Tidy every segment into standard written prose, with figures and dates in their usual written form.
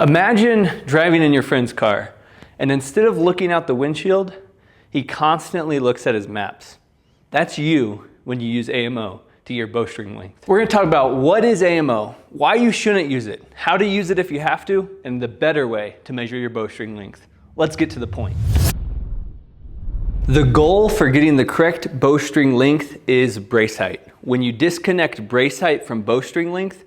Imagine driving in your friend's car, and instead of looking out the windshield, he constantly looks at his maps. That's you when you use AMO to your bowstring length. We're gonna talk about what is AMO, why you shouldn't use it, how to use it if you have to, and the better way to measure your bowstring length. Let's get to the point. The goal for getting the correct bowstring length is brace height. When you disconnect brace height from bowstring length,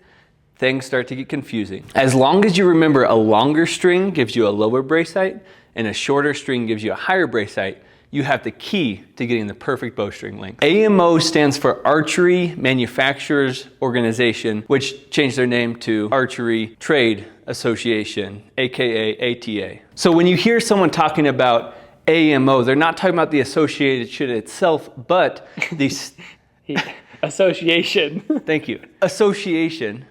things start to get confusing. As long as you remember a longer string gives you a lower brace height and a shorter string gives you a higher brace height, you have the key to getting the perfect bowstring length. AMO stands for Archery Manufacturers Organization, which changed their name to Archery Trade Association, aka ATA. So when you hear someone talking about AMO, they're not talking about the association itself, but the association. Thank you. Association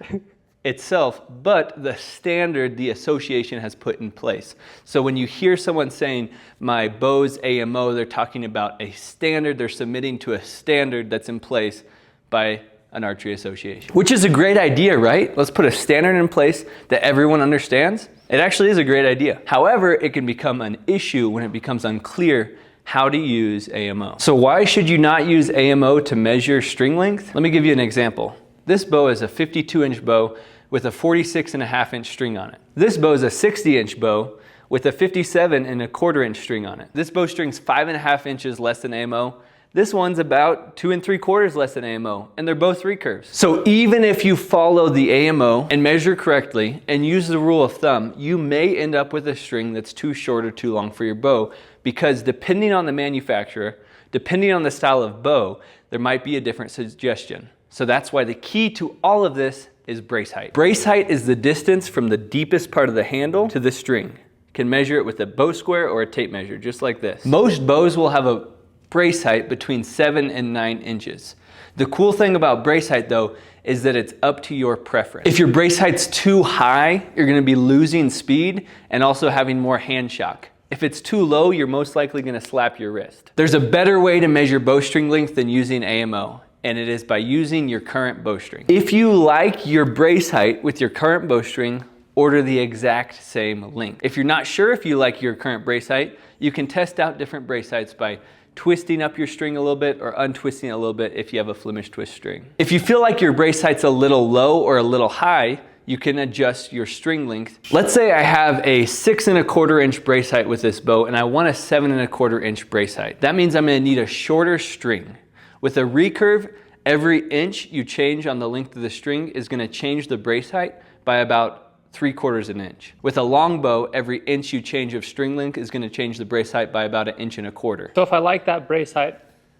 itself, but the standard the association has put in place. So when you hear someone saying my bow's AMO, they're talking about a standard. They're submitting to a standard that's in place by an archery association. Which is a great idea, right? Let's put a standard in place that everyone understands. It actually is a great idea. However, it can become an issue when it becomes unclear how to use AMO. So why should you not use AMO to measure string length? Let me give you an example. This bow is a 52-inch bow with a 46.5-inch string on it. This bow is a 60-inch bow with a 57.25-inch string on it. This bowstring's 5.5 inches less than AMO. This one's about 2 3/4 less than AMO, and they're both recurves. So even if you follow the AMO and measure correctly and use the rule of thumb, you may end up with a string that's too short or too long for your bow, because depending on the manufacturer, depending on the style of bow, there might be a different suggestion. So that's why the key to all of this is brace height. Brace height is the distance from the deepest part of the handle to the string. You can measure it with a bow square or a tape measure, just like this. Most bows will have a brace height between 7 and 9 inches. The cool thing about brace height though is that it's up to your preference. If your brace height's too high, you're gonna be losing speed and also having more hand shock. If it's too low, you're most likely gonna slap your wrist. There's a better way to measure bowstring length than using AMO, and it is by using your current bowstring. If you like your brace height with your current bowstring, order the exact same length. If you're not sure if you like your current brace height, you can test out different brace heights by twisting up your string a little bit or untwisting it a little bit if you have a Flemish twist string. If you feel like your brace height's a little low or a little high, you can adjust your string length. Let's say I have a 6 1/4-inch brace height with this bow and I want a 7 1/4-inch brace height. That means I'm gonna need a shorter string. With a recurve, every inch you change on the length of the string is gonna change the brace height by about 3/4 an inch. With a long bow, every inch you change of string length is gonna change the brace height by about 1 1/4 inches. So if I like that brace height,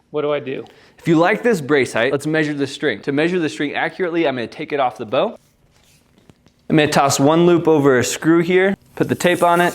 what do I do? If you like this brace height, let's measure the string. To measure the string accurately, I'm gonna take it off the bow. I'm gonna toss one loop over a screw here, put the tape on it.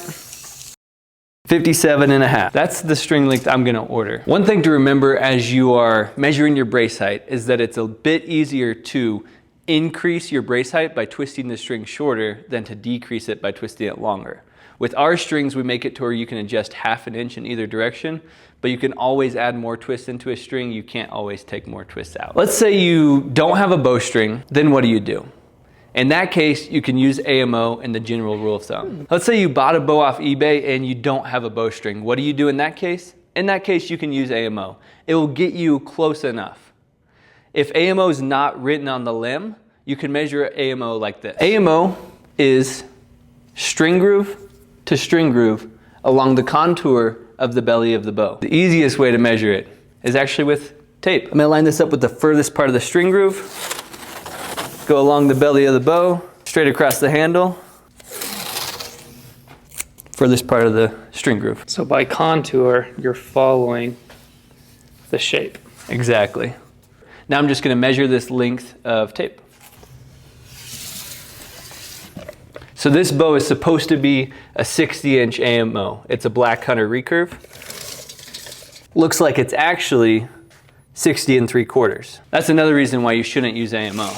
57.5. That's the string length I'm gonna order. One thing to remember as you are measuring your brace height is that it's a bit easier to increase your brace height by twisting the string shorter than to decrease it by twisting it longer. With our strings, we make it to where you can adjust 1/2 inch in either direction, but you can always add more twists into a string. You can't always take more twists out. Let's say you don't have a bowstring, then what do? In that case, you can use AMO and the general rule of thumb. Let's say you bought a bow off eBay and you don't have a bowstring. What do you do in that case? In that case, you can use AMO. It will get you close enough. If AMO is not written on the limb, you can measure AMO like this. AMO is string groove to string groove along the contour of the belly of the bow. The easiest way to measure it is actually with tape. I'm gonna line this up with the furthest part of the string groove, go along the belly of the bow, straight across the handle, furthest part of the string groove. So by contour, you're following the shape. Exactly. Now I'm just gonna measure this length of tape. So this bow is supposed to be a 60-inch AMO. It's a Black Hunter recurve. Looks like it's actually 60 3/4. That's another reason why you shouldn't use AMO.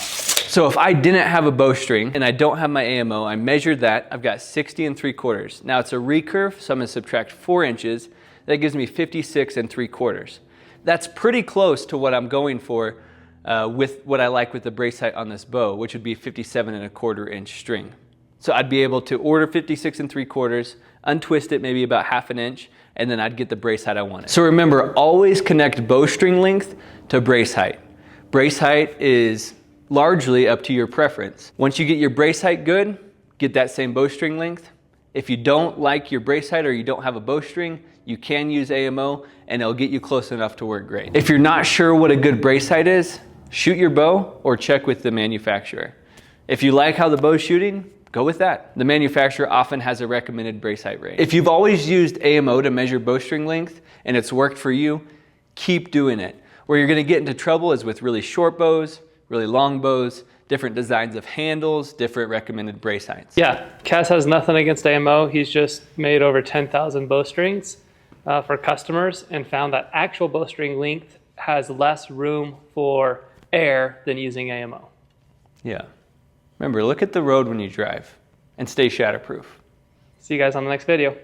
So if I didn't have a bowstring and I don't have my AMO, I measured that, I've got 60 3/4. Now it's a recurve, so I'm gonna subtract 4 inches. That gives me 56 3/4. That's pretty close to what I'm going for with what I like with the brace height on this bow, which would be 57 1/4 inch string. So I'd be able to order 56 3/4, untwist it maybe about 1/2 inch, and then I'd get the brace height I wanted. So remember, always connect bowstring length to brace height. Brace height is largely up to your preference. Once you get your brace height good, get that same bowstring length. If you don't like your brace height or you don't have a bowstring, you can use AMO and it'll get you close enough to work great. If you're not sure what a good brace height is, shoot your bow or check with the manufacturer. If you like how the bow's shooting, go with that. The manufacturer often has a recommended brace height range. If you've always used AMO to measure bowstring length and it's worked for you, keep doing it. Where you're gonna get into trouble is with really short bows, really long bows, different designs of handles, different recommended brace heights. Yeah, Cass has nothing against AMO. He's just made over 10,000 bowstrings for customers and found that actual bowstring length has less room for air than using AMO. Yeah. Remember, look at the road when you drive and stay shatterproof. See you guys on the next video.